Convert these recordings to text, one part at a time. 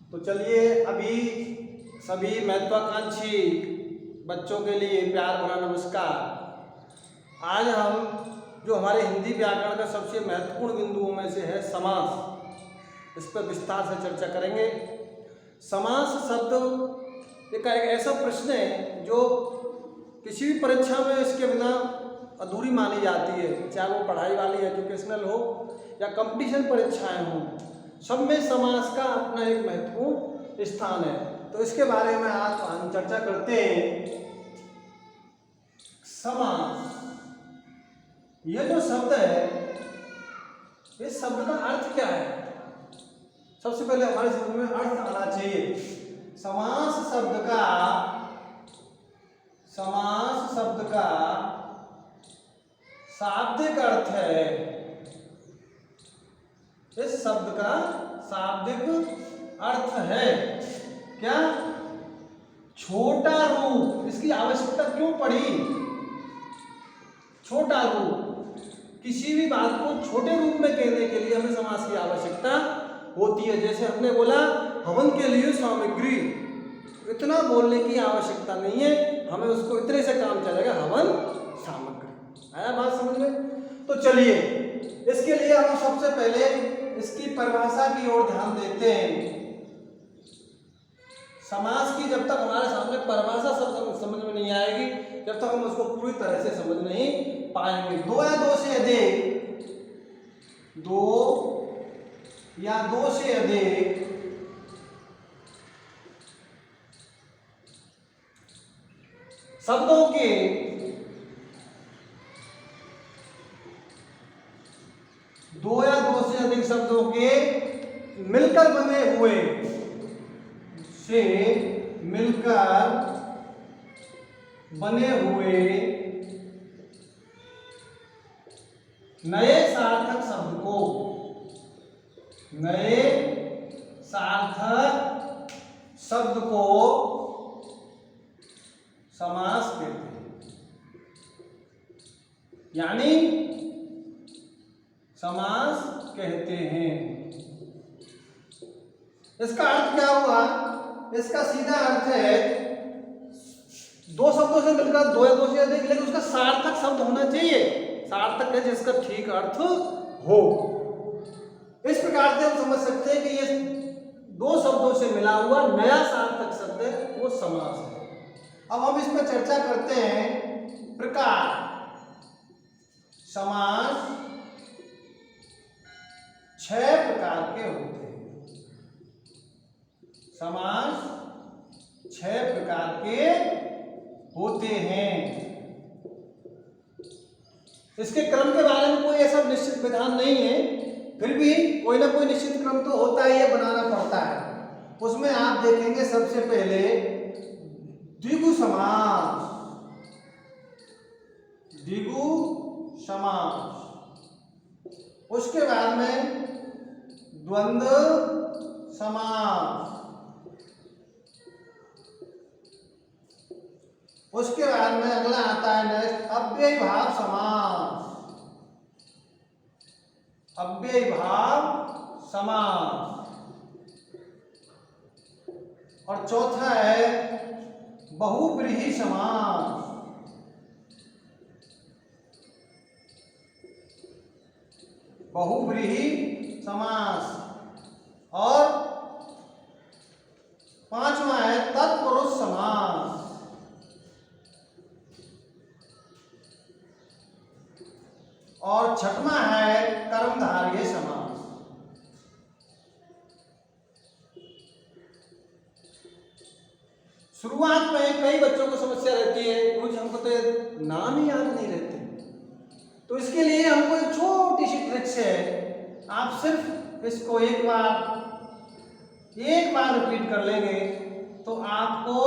तो चलिए अभी सभी महत्वाकांक्षी बच्चों के लिए प्यार भरा नमस्कार। आज हम जो हमारे हिंदी व्याकरण का सबसे महत्वपूर्ण बिंदुओं में से है समास, इस पर विस्तार से चर्चा करेंगे। समास शब्द एक ऐसा प्रश्न है जो किसी भी परीक्षा में इसके बिना अधूरी मानी जाती है, चाहे वो पढ़ाई वाली एजुकेशनल हो या कंपटीशन परीक्षाएं हों, सब में समास का अपना एक महत्वपूर्ण स्थान है। तो इसके बारे में आज हम चर्चा करते हैं। समास, यह जो शब्द है, इस शब्द का अर्थ क्या है? सबसे पहले हमारे समझ में अर्थ आना चाहिए। समास शब्द का शाब्दिक अर्थ है, इस शब्द का शाब्दिक अर्थ है क्या? छोटा रूप। इसकी आवश्यकता क्यों पड़ी? छोटा रूप, किसी भी बात को छोटे रूप में कहने के लिए हमें समास की आवश्यकता होती है। जैसे हमने बोला हवन के लिए सामग्री, इतना बोलने की आवश्यकता नहीं है, हमें उसको इतने से काम चलेगा, हवन सामग्री। आया बात समझ में? तो चलिए इसके लिए हम सबसे पहले इसकी परिभाषा की ओर ध्यान देते हैं। समास की जब तक हमारे सामने परिभाषा सब समझ में नहीं आएगी, जब तक हम उसको पूरी तरह से समझ नहीं पाएंगे। दो या दो से अधिक शब्दों के शब्दों के मिलकर बने हुए नए सार्थक शब्द को समास कहते हैं। यानी समास कहते हैं। इसका अर्थ क्या हुआ? इसका सीधा अर्थ है दो शब्दों से मिलकर, दो या दो से अधिक, लेकिन उसका सार्थक शब्द होना चाहिए। सार्थक है जिसका ठीक अर्थ हो। इस प्रकार से हम समझ सकते हैं कि ये दो शब्दों से मिला हुआ नया सार्थक शब्द है, वो समास है। अब हम इस पर चर्चा करते हैं। प्रकार, समास 6 प्रकार के होते हैं। समास 6 प्रकार के होते हैं। इसके क्रम के बारे में कोई ऐसा निश्चित विधान नहीं है, फिर भी कोई ना कोई निश्चित क्रम तो होता है, ये बनाना पड़ता है। उसमें आप देखेंगे सबसे पहले द्विगु समास, उसके बाद में द्वंद्व समास, उसके बाद में अगला आता है नेक्स्ट अव्ययीभाव समास, और चौथा है बहुव्रीहि समास, और पांचवा है तत्पुरुष समास, और छठवां है कर्मधारय समास। शुरुआत में कई बच्चों को समस्या रहती है, कुछ हमको तो नाम ही याद नहीं रहते। तो इसके लिए हमको एक छोटी सी ट्रिक्स है। आप सिर्फ इसको एक बार रिपीट कर लेंगे तो आपको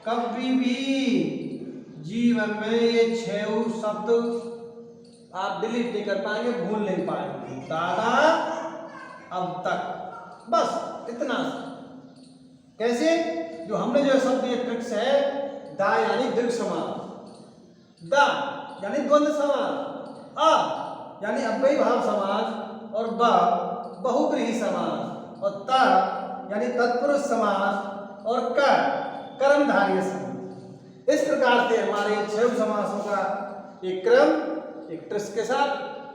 कभी भी जीवन में ये 6 शब्द आप डिलीट नहीं कर पाएंगे, भूल नहीं पाएंगे। दादा अब तक, बस इतना। कैसे? जो हमने जो शब्द ये ट्रिक्स है, दा यानी दीर्घ समास, दा यानी द्वंद्व समास, अ यानी अव्ययीभाव समास, और ब बहुव्रीहि समास, और त यानी तत्पुरुष समास और कर्मधारय समास। इस प्रकार से हमारे 6 समासों का एक क्रम एक ट्रिक्स के साथ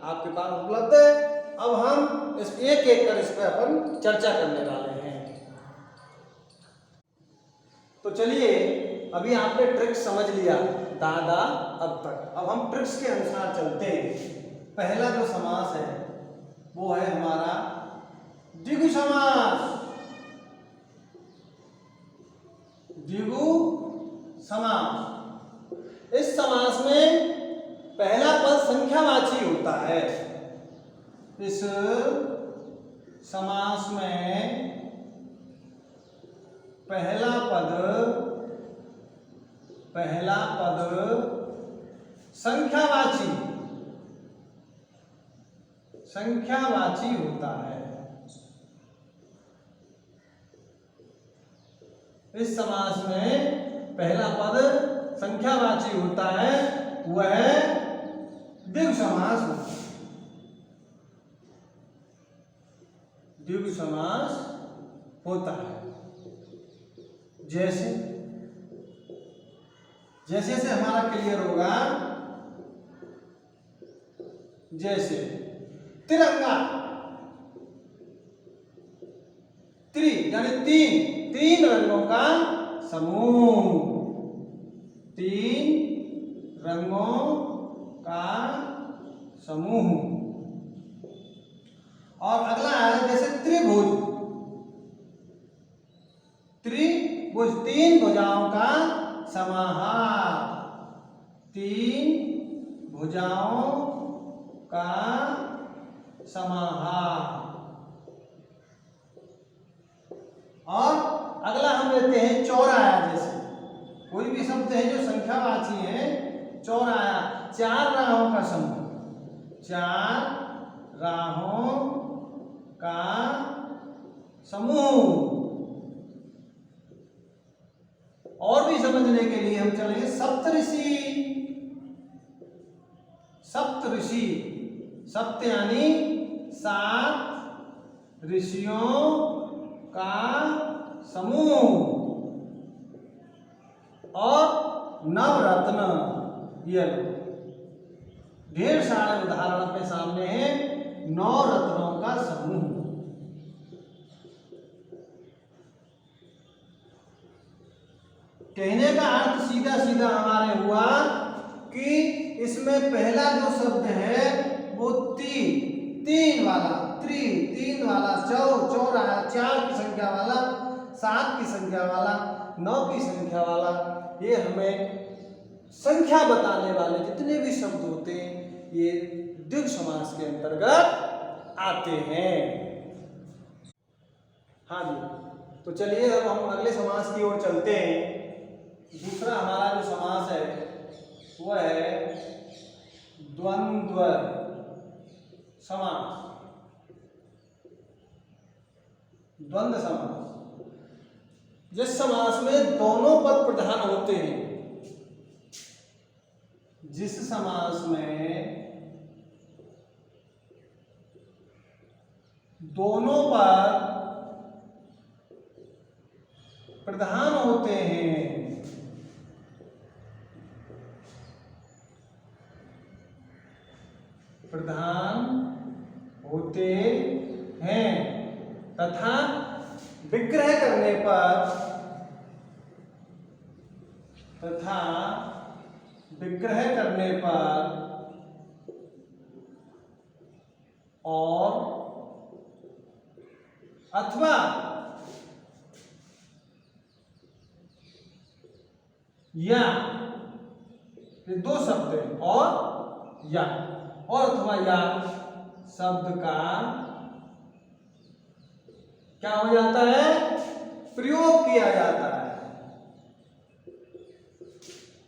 आपके पास उपलब्ध है। अब हम इस एक एक कर इस पर अपन चर्चा करने वाले हैं। तो चलिए, अभी आपने ट्रिक्स समझ लिया दादा अब तक। अब हम ट्रिक्स के अनुसार चलते हैं। पहला जो समास है वो है हमारा द्विगु समास। द्विगु समास, इस समास में पहला पद संख्यावाची होता है। इस समास में पहला पद संख्यावाची होता है। इस समास में पहला पद संख्यावाची होता है, वह द्विगु समास होता है। द्विगु समास होता है। जैसे जैसे से हमारा क्लियर होगा, जैसे तिरंगा, यानी तीन रंगों का समूह। 3 रंगों का समूह। और अगला है जैसे त्रिभुज। 3 भुजाओं का समाहार। 3 भुजाओं का समाहार। और अगला हम लेते हैं चौराया। जैसे कोई भी शब्द है जो संख्यावाची है, चौराया 4 राहों का समूह। 4 राहों का समूह। और भी समझने के लिए हम चलेंगे सप्तऋषि। सप्त यानी 7 ऋषियों का समूह। और नवरत्न, ये ढेर सारे उदाहरण अपने सामने हैं। 9 रत्नों का समूह। कहने का अर्थ सीधा सीधा हमारे हुआ कि इसमें पहला जो शब्द है वो तीन वाला, 3 वाला, चौराया 4 की संख्या वाला, 7 की संख्या वाला, 9 की संख्या वाला, ये हमें संख्या बताने वाले जितने भी शब्द होते हैं ये द्विगु समास के अंतर्गत आते हैं। हाँ जी, तो चलिए अब हम अगले समास की ओर चलते हैं। दूसरा हमारा जो समास है वह है द्वंद्व समास। द्वंद्व समास, जिस समास में दोनों पद प्रधान होते हैं। जिस समास में दोनों पद प्रधान होते हैं। तथा विग्रह करने पर और अथवा या, ये 2 शब्द हैं, और या, और अथवा या शब्द का क्या हो जाता है? प्रयोग किया जाता है।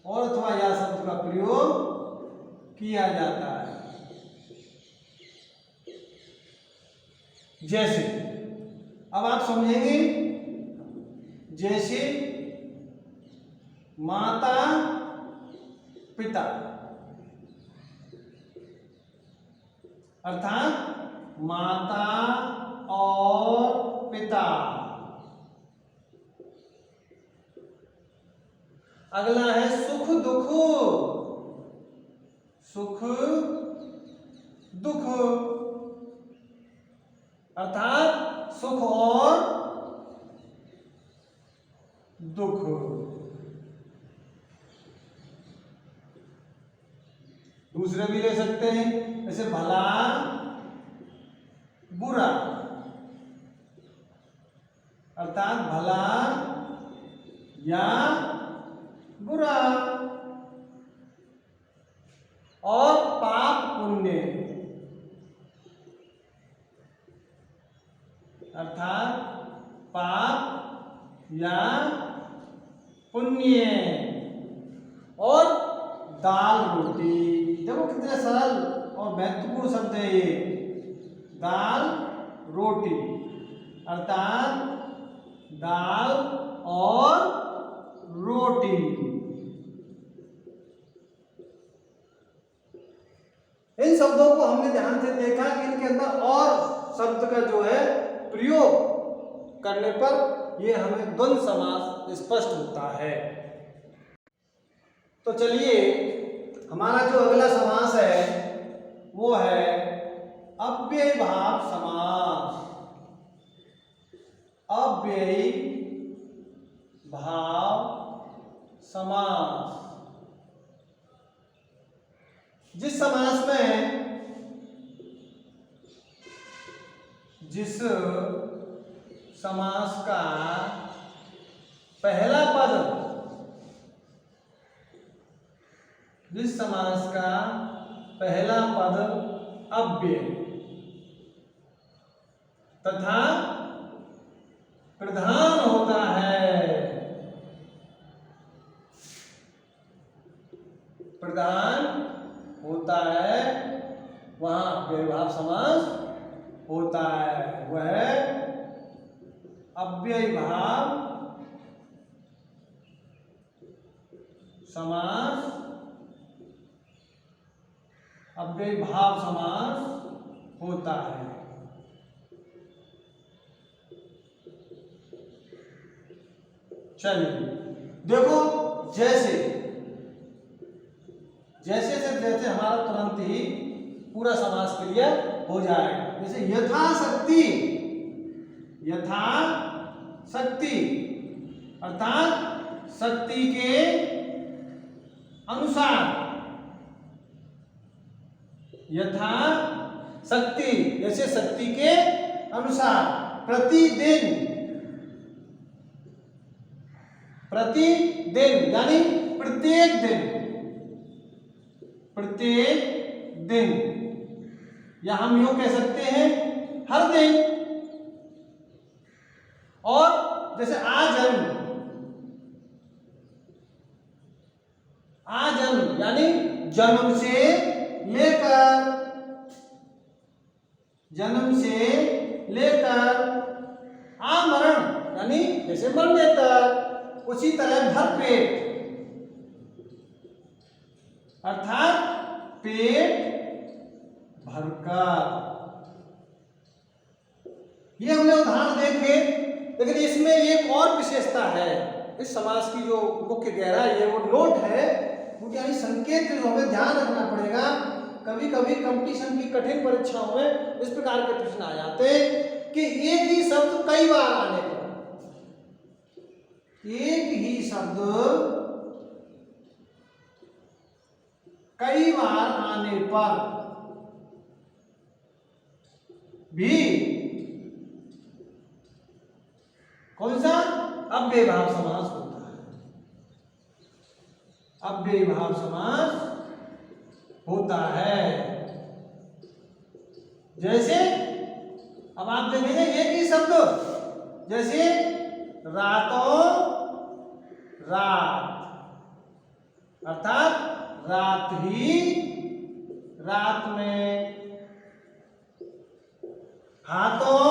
और अथवा या शब्द का प्रयोग किया जाता है। जैसे अब आप समझेंगे, जैसे माता पिता, अर्थात माता और पिता, अगला है सुख दुख, सुख दुख अर्थात सुख और दुख। दूसरे भी ले सकते हैं, जैसे भला बुरा अर्थात भला या बुरा, और पाप पुण्य अर्थात पाप या पुण्य, और दाल रोटी। देखो कितने सरल और महत्वपूर्ण शब्द है ये, दाल रोटी अर्थात दाल और रोटी। इन शब्दों को हमने ध्यान से देखा कि इनके अंदर और शब्द का जो है प्रयोग करने पर ये हमें द्वंद्व समास स्पष्ट होता है। तो चलिए हमारा जो अगला समास है वो है अव्ययीभाव समास। अव्ययीभाव समास, जिस समास में जिस समास का पहला पद, जिस समास का पहला पद अव्यय तथा प्रधान होता है, प्रधान होता है, वहां अव्ययीभाव समास होता है। वह अव्ययीभाव समास, अव्ययीभाव समास होता है। चलिए देखो, जैसे जैसे से जैसे हमारा तुरंत ही पूरा समास क्लियर हो जाएगा। जैसे यथाशक्ति, यथाशक्ति अर्थात शक्ति के अनुसार, यथाशक्ति जैसे शक्ति के अनुसार, प्रतिदिन, प्रतिदिन यानी प्रत्येक दिन, प्रत्येक दिन, या हम यूं कह सकते हैं हर दिन। और जैसे आजन्म, आजन्म यानी जन्म से लेकर, जन्म से लेकर आमरण यानी जैसे मरने तक, उसी तरह भरपेट अर्थात पेट भरकर। ये हमने उदाहरण देखे, लेकिन इसमें एक और विशेषता है। इस समास की जो मुख्य गहराई है वो नोट है, क्योंकि यानी संकेत जो हमें ध्यान रखना पड़ेगा। कभी कभी कंपटीशन की कठिन परीक्षाओं में इस प्रकार के प्रश्न आ जाते हैं कि एक ही शब्द कई बार आने पर, एक ही शब्द कई बार आने पर भी कौन सा अव्ययीभाव समास होता है, अव्ययीभाव समास होता है। जैसे अब आप देखेंगे एक ही शब्द, जैसे रातों रात अर्थात रात ही रात में, हाथों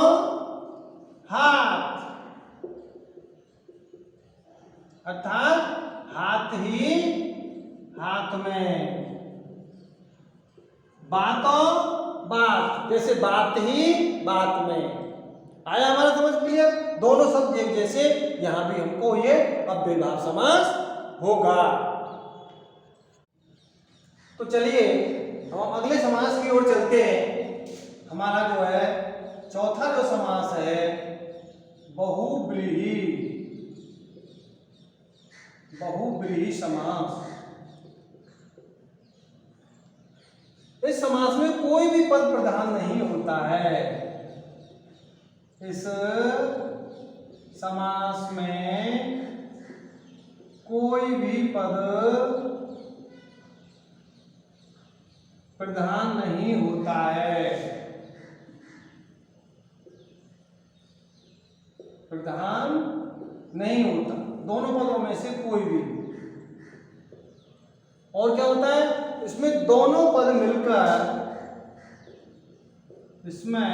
हाथ अर्थात हाथ ही हाथ में, बातों बात जैसे बात ही बात में। आया हमारा समझ क्लियर? दोनों शब्द एक जैसे, यहां भी हमको ये अव्ययीभाव समास होगा। तो चलिए हम अगले समास की ओर चलते हैं। हमारा जो है चौथा जो समास है बहुव्रीहि, बहुव्रीहि समास। इस समास में कोई भी पद प्रधान नहीं होता है। इस समास में कोई भी पद प्रधान नहीं होता है, प्रधान नहीं होता दोनों पदों में से कोई भी। और क्या होता है इसमें दोनों पद मिलकर, इसमें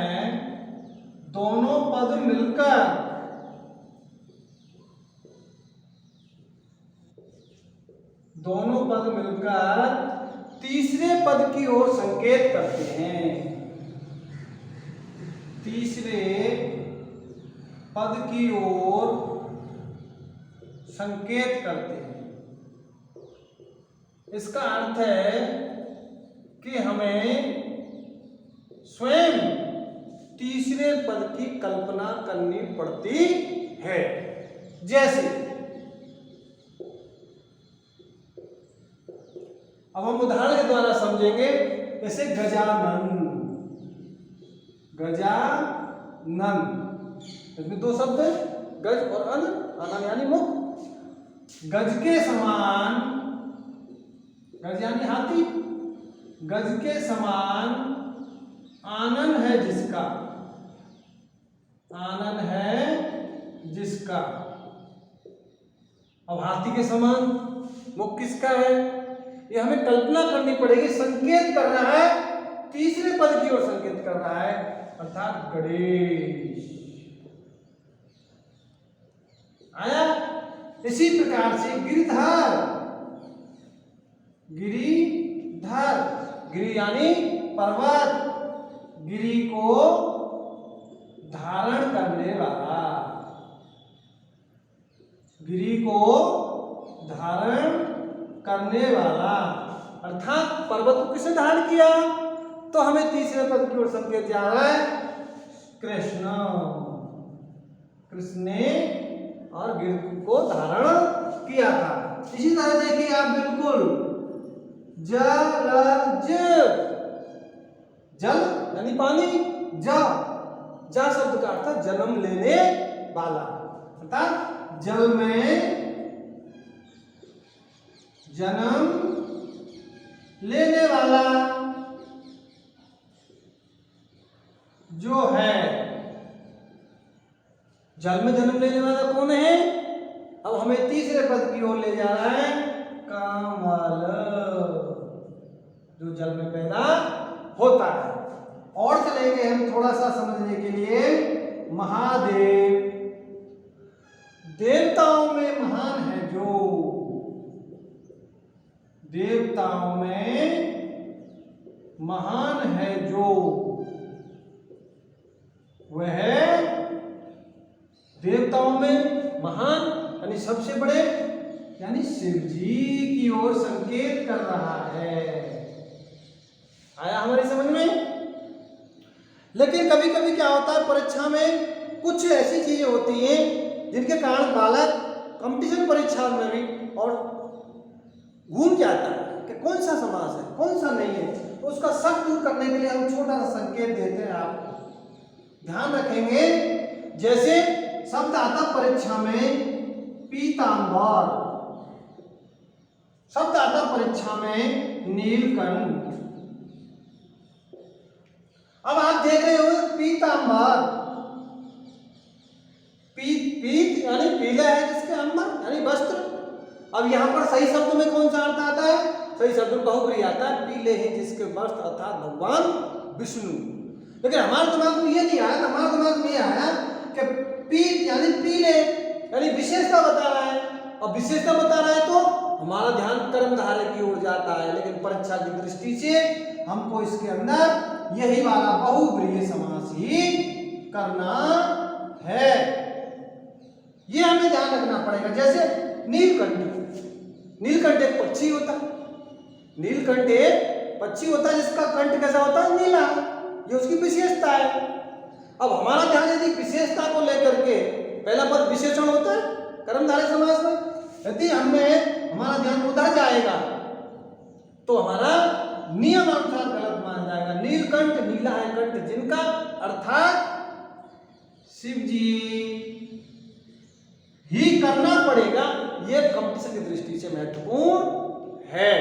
दोनों पद मिलकर दोनों पद मिलकर तीसरे पद की ओर संकेत करते हैं, तीसरे पद की ओर संकेत करते हैं। इसका अर्थ है कि हमें स्वयं तीसरे पद की कल्पना करनी पड़ती है। जैसे अब हम उदाहरण के द्वारा समझेंगे। जैसे गजानन, गजानन, इसमें दो शब्द है, गज और अन, अनन यानी मुख। गज के समान, गज यानी हाथी, गज के समान आनन है जिसका, आनन है जिसका। अब हाथी के समान मुख किसका है, ये हमें कल्पना करनी पड़ेगी। संकेत कर रहा है, तीसरे पद की ओर संकेत कर रहा है, अर्थात गणेश। आया। इसी प्रकार से गिरिधर, गिरिधर, गिरि यानी पर्वत, गिरि को धारण करने वाला, गिरि को धारण करने वाला। अर्थात पर्वत को किसने धारण किया, तो हमें तीसरे पद की ओर संकेत जा रहा है कृष्ण, कृष्ण ने और गिरि को धारण किया था। इसी तरह देखिए आप बिल्कुल जलज, जल यानी पानी, जा, जा शब्द का अर्थ जन्म लेने वाला, अर्थात जल में जन्म लेने वाला जो है। जल में जन्म लेने वाला कौन है, अब हमें तीसरे पद की ओर ले जा रहा है कमल, जो जल में पैदा होता है। और चलेंगे हम थोड़ा सा समझने के लिए। महादेव, देवताओं में महान है जो, देवताओं में महान है जो, वह देवताओं में महान यानी सबसे बड़े, यानी शिव जी की ओर संकेत कर रहा है। आया हमारी समझ में। लेकिन कभी कभी क्या होता है, परीक्षा में कुछ ऐसी चीजें होती हैं जिनके कारण बालक कंपटीशन परीक्षा में भी और घूम जाता है कि कौन सा समास है कौन सा नहीं है। तो उसका शक दूर करने के लिए हम छोटा सा संकेत देते हैं, आपको ध्यान रखेंगे। जैसे शब्द आता परीक्षा में पीतांबर, शब्द आता परीक्षा में नीलकंठ। अब आप देख रहे हो पीतांबर, पीत यानी पीला है जिसके अंबर यानी वस्त्र। अब यहां पर सही शब्द में कौन सा अर्थ आता है, सही शब्द में बहुब्रीहि आता है, पीले हैं जिसके वस्त्र अर्थात भगवान विष्णु। लेकिन हमारे दिमाग में ये नहीं आया, हमारे दिमाग में ये आया कि पीत यानी पीले यानी विशेषता बता रहा है, और विशेषता बता रहा है तो हमारा ध्यान कर्मधारय की ओर जाता है। लेकिन परीक्षा की दृष्टि से हमको इसके अंदर यही वाला बहुब्रीहि समास ही करना है, ये हमें ध्यान रखना पड़ेगा। जैसे नीलकंठ, नीलकंठ एक पक्षी होता है, नीलकंठ एक पक्षी होता है जिसका कंठ कैसा होता है, नीला। ये उसकी विशेषता है। अब हमारा ध्यान यदि विशेषता को लेकर के, पहला पद विशेषण होता है कर्मधारय समास में, यदि हमारा ध्यान उधर जाएगा तो हमारा नियम अनुसार गलत माना जाएगा। नीलकंठ, नीला है कंठ जिनका, अर्थात शिव जी ही करना पड़ेगा। यह कंपटीशन की दृष्टि से महत्वपूर्ण है।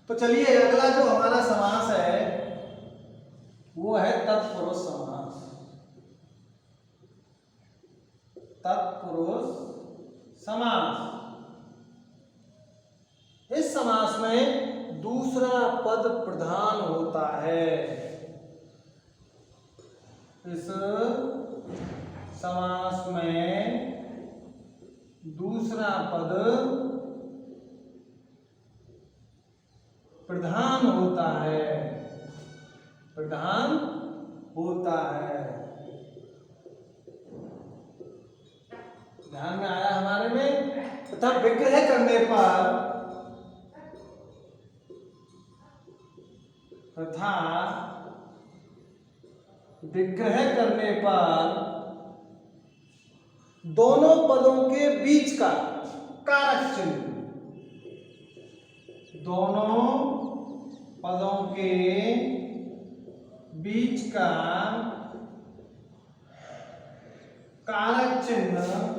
तो चलिए अगला जो हमारा समास है वो है तत्पुरुष समास। तत्पुरुष समास, इस समास में दूसरा पद प्रधान होता है। इस समास में दूसरा पद प्रधान होता है, प्रधान होता है। ध्यान में आया हमारे में। तथा विग्रह करने पर, तथा विग्रह करने पर दोनों पदों के बीच का कारक चिन्ह, दोनों पदों के बीच का कारक चिन्ह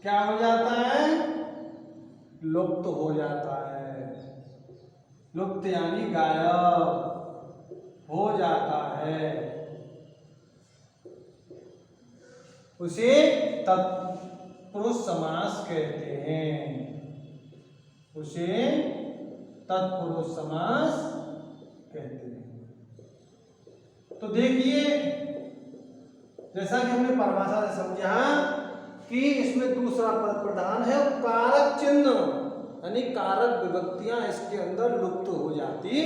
क्या हो जाता है, लुप्त हो जाता है। लुप्त यानी गायब हो जाता है। उसे तत्पुरुष समास कहते हैं। उसे तत्पुरुष समास कहते हैं। तो देखिए, जैसा कि हमने परिभाषा से समझा कि इसमें दूसरा पद प्रधान है और कारक चिन्ह यानी कारक विभक्तियां इसके अंदर लुप्त हो जाती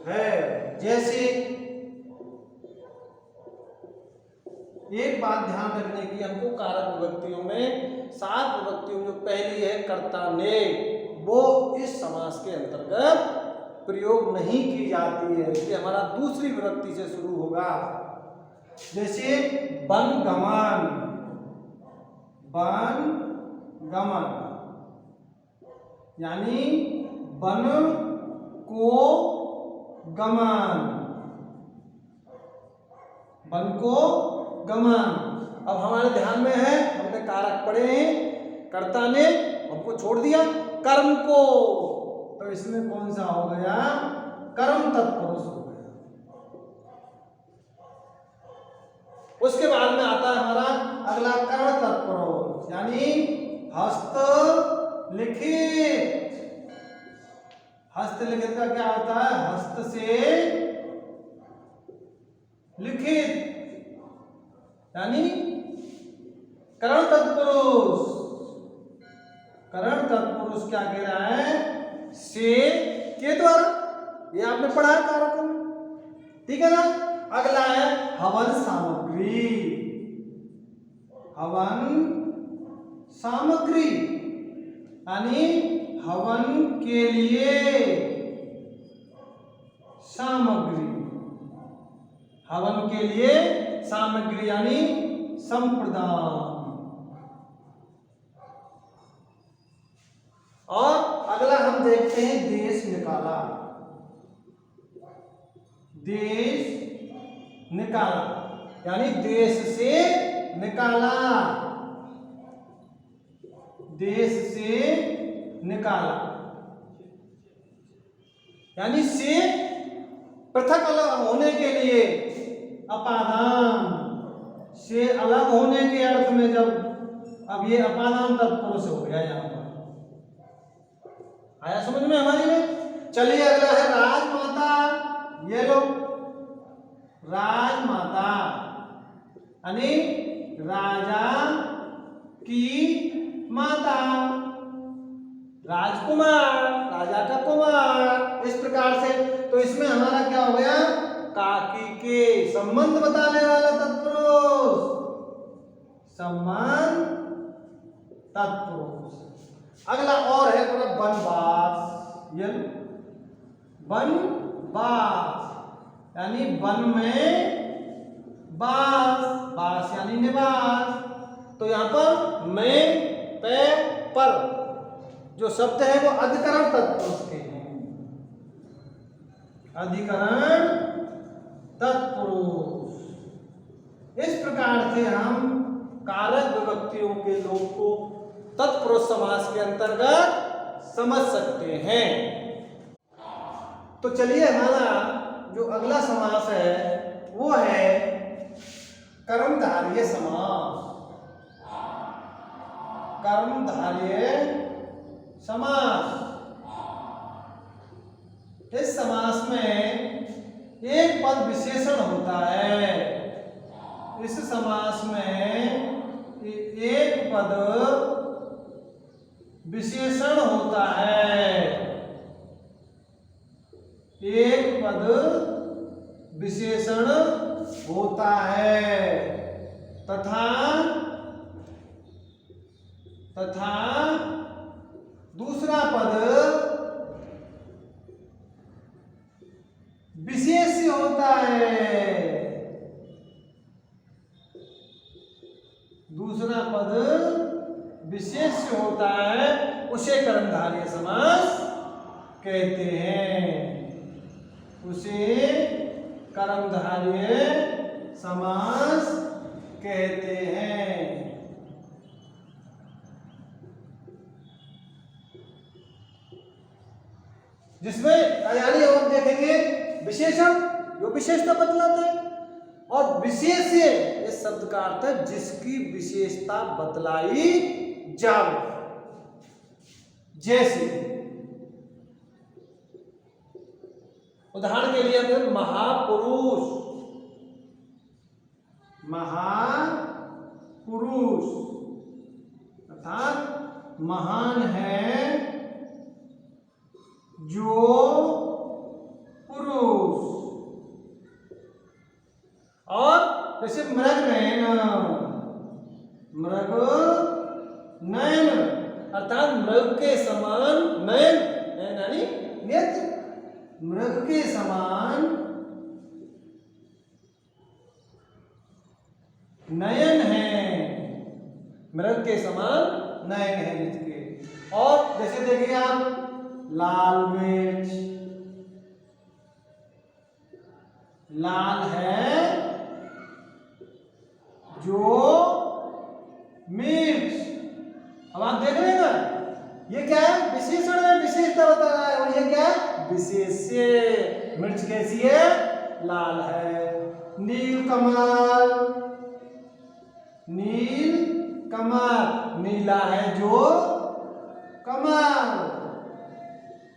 है। जैसे एक बात ध्यान रखने की हमको, कारक विभक्तियों में 7 विभक्तियों में पहली है कर्ता ने, वो इस समास के अंतर्गत प्रयोग नहीं की जाती है। इसलिए हमारा दूसरी विभक्ति से शुरू होगा। जैसे वन गमन, वन गमन यानी वन को गमन, वन को गमन। अब हमारे ध्यान में है, हमने कारक पढ़े हैं, कर्ता ने हमको छोड़ दिया कर्म को, तो इसमें कौन सा हो गया, कर्म तत्पुरुष हो गया। उसके बाद में आता है हमारा अगला कर्ण तत्पुरुष यानी हस्त लिखित। हस्त लिखित का क्या होता है, हस्त से लिखित यानी करण तत्पुरुष। करण तत्पुरुष क्या कह रहा है, से के द्वारा, ये आपने पढ़ा है कारकों में, ठीक है ना। अगला है हवन सामग्री। हवन सामग्री यानी हवन के लिए सामग्री, हवन के लिए सामग्री यानी संप्रदान। और अगला हम देखते हैं देश निकाला। देश निकाला यानी देश से निकाला, देश से निकाला यानी से पृथक अलग होने के लिए, अपादान से अलग होने के अर्थ में। जब अब ये अपादान तत्पुरुष हो गया, यहां पर आया समझ में हमारी में। चलिए अगला है राजमाता। ये लो राजमाता यानी राजा की माता, राजकुमार, राजा का कुमार, इस प्रकार से। तो इसमें हमारा क्या हो गया, काकी के संबंध बताने वाला तत्पुरुष, सम्मान तत्पुरुष। अगला और है वनवास, वनवास यानी वन में वास, वास यानी निवास। तो यहाँ पर में पे पर जो शब्द है वो अधिकरण तत्पुरुष के हैं, अधिकरण तत्पुरुष। इस प्रकार से हम कारक विभक्तियों के लोग को तत्पुरुष समास के अंतर्गत समझ सकते हैं। तो चलिए हमारा जो अगला समास है वो है कर्मधारय समास। कर्मधारय समास, इस समास में एक पद विशेषण होता है। इस समास में एक पद विशेषण होता है, एक पद विशेषण होता है तथा दूसरा पद विशेष्य होता है, दूसरा पद विशेष्य होता है, उसे कर्मधारय समास कहते हैं, उसे कर्मधारय समास कहते हैं। जिसमें यानी हम देखेंगे विशेषण जो विशेषता बतलाते हैं, और विशेष्य इस शब्द का अर्थ है जिसकी विशेषता बतलाई जाए। जैसे उदाहरण के लिए हम महापुरुष, महापुरुष अर्थात महान है जो पुरुष। और जैसे मृग नयन अर्थात मृग के समान, नयन यानी नेत्र, मृग के समान नयन है, मृग के समान नयन है जिसके। और जैसे देखिए आप लाल मिर्च, लाल है जो मिर्च। अब आप देख रहे हैं ना, ये क्या है, विशेषण है, विशेषता बता रहा है। और ये क्या है, विशेष्य। मिर्च कैसी है, लाल है। नील कमल, नील कमल नीला है जो कमल,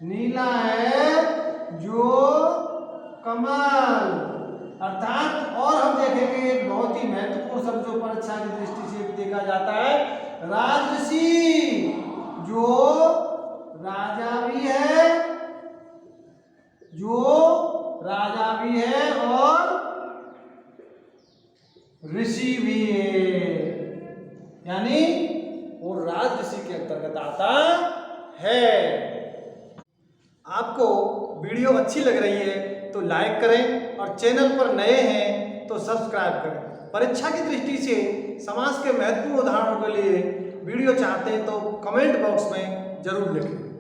नीला है जो कमल। अर्थात और हम देखेंगे एक बहुत ही महत्वपूर्ण शब्द जो परीक्षा की दृष्टि से देखा जाता है, राजसी, जो राजा भी है, जो राजा भी है और ऋषि भी है, यानी वो राजऋषि के अंतर्गत आता है। आपको वीडियो अच्छी लग रही है तो लाइक करें और चैनल पर नए हैं तो सब्सक्राइब करें। परीक्षा की दृष्टि से समास के महत्वपूर्ण उदाहरणों के लिए वीडियो चाहते हैं तो कमेंट बॉक्स में जरूर लिखें।